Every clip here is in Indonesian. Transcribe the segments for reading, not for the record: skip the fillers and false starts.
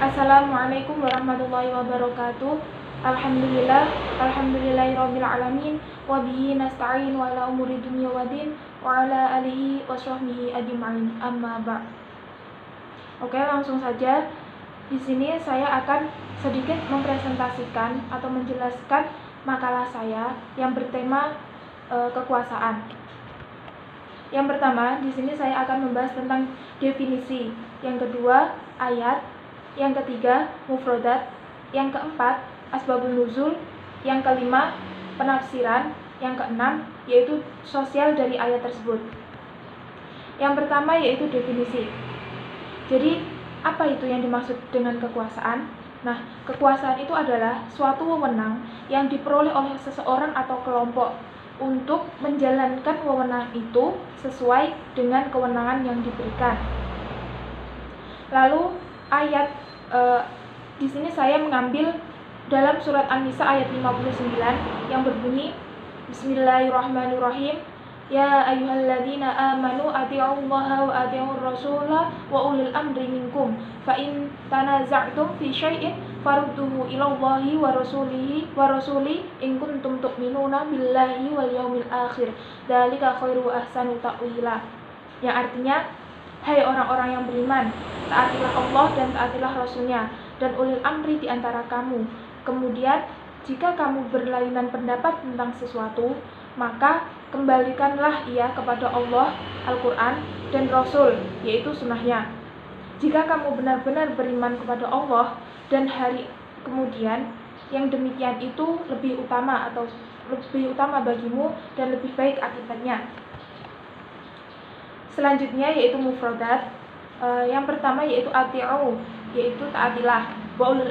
Assalamualaikum warahmatullahi wabarakatuh. Alhamdulillahirabbil alamin wa bihi nasta'in wa ala umuri dunya waddin wa ala alihi washabbihi ajmain. Amma ba'd. Oke, langsung saja. Di sini saya akan sedikit mempresentasikan atau menjelaskan makalah saya yang bertema kekuasaan. Yang pertama, di sini saya akan membahas tentang definisi. Yang kedua, ayat. Yang ketiga, mufrodat. Yang keempat, asbabun nuzul. Yang kelima, penafsiran. Yang keenam, yaitu sosial dari ayat tersebut. Yang pertama yaitu definisi. Jadi, apa itu yang dimaksud dengan kekuasaan? Nah, kekuasaan itu adalah suatu wewenang yang diperoleh oleh seseorang atau kelompok untuk menjalankan wewenang itu sesuai dengan kewenangan yang diberikan. Lalu ayat di sini saya mengambil dalam surat An-Nisa ayat 59 yang berbunyi Bismillahirrahmanirrahim. Ya ayyuhalladzina amanu athi'ullaha wa athi'ur rasula wa ulil amri minkum fa in tanaza'tum fi syai'in farudduhu ilallahi wa rasuli in kuntum tu'minuna billahi wal yaumil akhir dzalika khairu ahsanu ta'wila. Yang artinya, hai orang-orang yang beriman, taatilah Allah dan taatilah Rasulnya dan ulil amri di antara kamu. Kemudian, jika kamu berlainan pendapat tentang sesuatu, maka kembalikanlah ia kepada Allah, Al-Quran, dan Rasul, yaitu sunnahnya. Jika kamu benar-benar beriman kepada Allah dan hari kemudian, yang demikian itu lebih utama bagimu dan lebih baik akibatnya. Selanjutnya yaitu mufradat. Yang pertama yaitu ati'u, yaitu taatilah. Wa ulil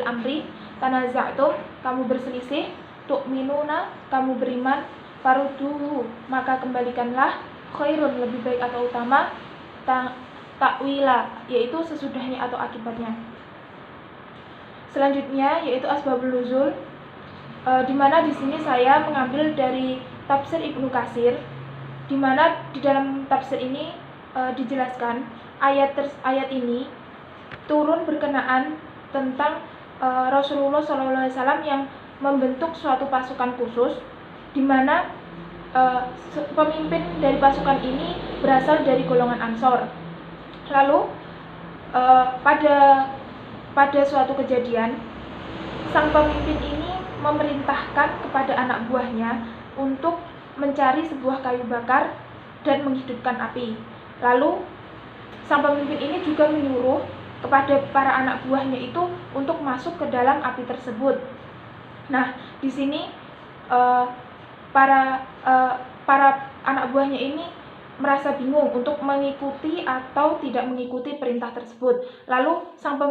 amri, tanaza'tum, kamu berselisih, tu'minuna, kamu beriman, farudduhu, maka kembalikanlah, khairun, lebih baik atau utama, ta'wila, yaitu sesudahnya atau akibatnya. Selanjutnya yaitu asbabul nuzul, di mana di sini saya mengambil dari tafsir Ibnu Katsir, di mana di dalam tafsir ini dijelaskan ayat ini turun berkenaan tentang Rasulullah SAW yang membentuk suatu pasukan khusus, di mana pemimpin dari pasukan ini berasal dari golongan Ansor. Lalu pada suatu kejadian, sang pemimpin ini memerintahkan kepada anak buahnya untuk mencari sebuah kayu bakar dan menghidupkan api. Lalu sang pemimpin ini juga menyuruh kepada para anak buahnya itu untuk masuk ke dalam api tersebut. Nah, di sini para anak buahnya ini merasa bingung untuk mengikuti atau tidak mengikuti perintah tersebut. Lalu sang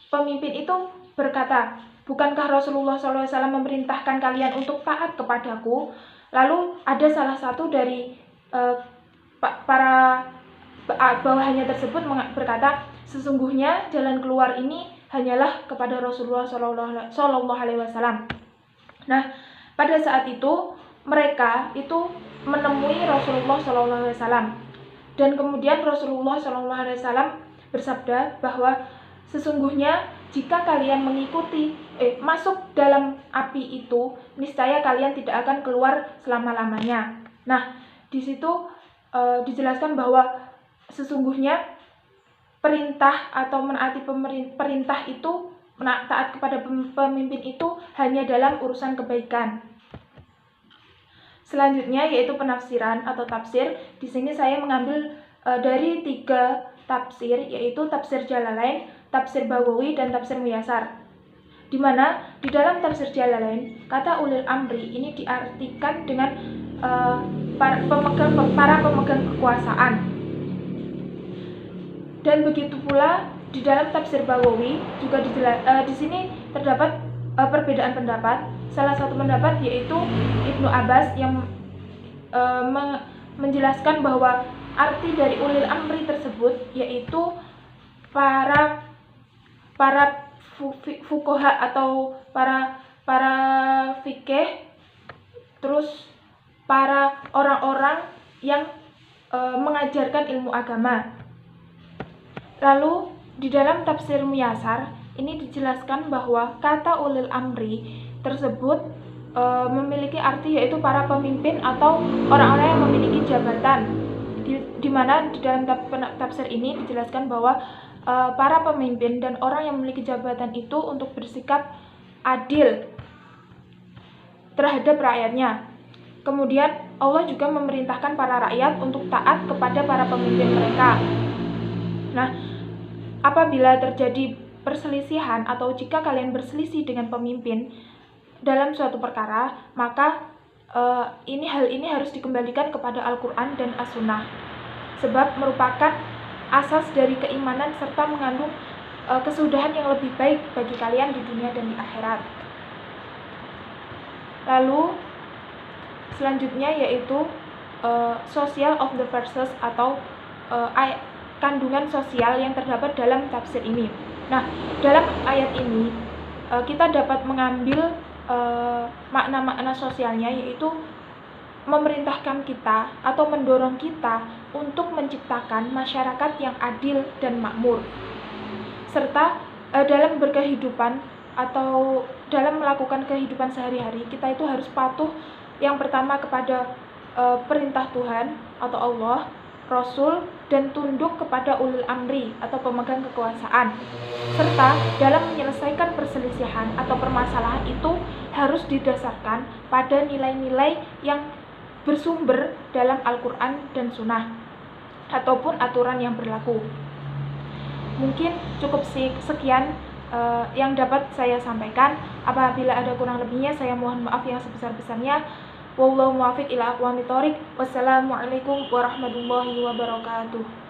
pemimpin itu berkata, bukankah Rasulullah SAW memerintahkan kalian untuk taat kepadaku? Lalu ada salah satu dari para bawahannya tersebut berkata, sesungguhnya jalan keluar ini hanyalah kepada Rasulullah SAW. Nah, pada saat itu mereka itu menemui Rasulullah SAW, dan kemudian Rasulullah SAW bersabda bahwa sesungguhnya jika kalian masuk dalam api itu, niscaya kalian tidak akan keluar selama-lamanya. Nah, di situ dijelaskan bahwa sesungguhnya perintah atau menaati perintah itu, taat kepada pemimpin itu hanya dalam urusan kebaikan. Selanjutnya yaitu penafsiran atau tafsir. Di sini saya mengambil dari 3 tafsir, yaitu tafsir Jalalain, tafsir Baghawi, dan tafsir Muyassar. Di mana di dalam tafsir Jalalain, kata ulil amri ini diartikan dengan para pemegang kekuasaan. Dan begitu pula di dalam tafsir Baghawi juga di sini terdapat perbedaan pendapat. Salah satu pendapat yaitu Ibnu Abbas yang menjelaskan bahwa arti dari ulil amri tersebut yaitu para fuqaha atau para fikih, terus para orang-orang yang mengajarkan ilmu agama. Lalu Di dalam tafsir Muyasar ini dijelaskan bahwa kata ulil amri tersebut memiliki arti yaitu para pemimpin atau orang-orang yang memiliki jabatan. Di mana di dalam tafsir ini dijelaskan bahwa para pemimpin dan orang yang memiliki jabatan itu untuk bersikap adil terhadap rakyatnya. Kemudian Allah juga memerintahkan para rakyat untuk taat kepada para pemimpin mereka. Nah, apabila terjadi perselisihan atau jika kalian berselisih dengan pemimpin dalam suatu perkara, maka hal ini harus dikembalikan kepada Al-Quran dan As-Sunnah, sebab merupakan asas dari keimanan serta mengandung kesudahan yang lebih baik bagi kalian di dunia dan di akhirat. Lalu selanjutnya yaitu social of the verses atau kandungan sosial yang terdapat dalam tafsir ini. Nah, dalam ayat ini kita dapat mengambil makna-makna sosialnya, yaitu memerintahkan kita atau mendorong kita untuk menciptakan masyarakat yang adil dan makmur, serta dalam berkehidupan atau dalam melakukan kehidupan sehari-hari kita itu harus patuh yang pertama kepada perintah Tuhan atau Allah, Rasul, dan tunduk kepada ulil amri atau pemegang kekuasaan. Serta dalam menyelesaikan perselisihan atau permasalahan itu harus didasarkan pada nilai-nilai yang bersumber dalam Al-Quran dan Sunnah ataupun aturan yang berlaku. Mungkin cukup sekian yang dapat saya sampaikan. Apabila ada kurang lebihnya saya mohon maaf yang sebesar-besarnya. Wallahu muwaffiq ila aqwamit thoriq. Wassalamualaikum warahmatullahi wabarakatuh.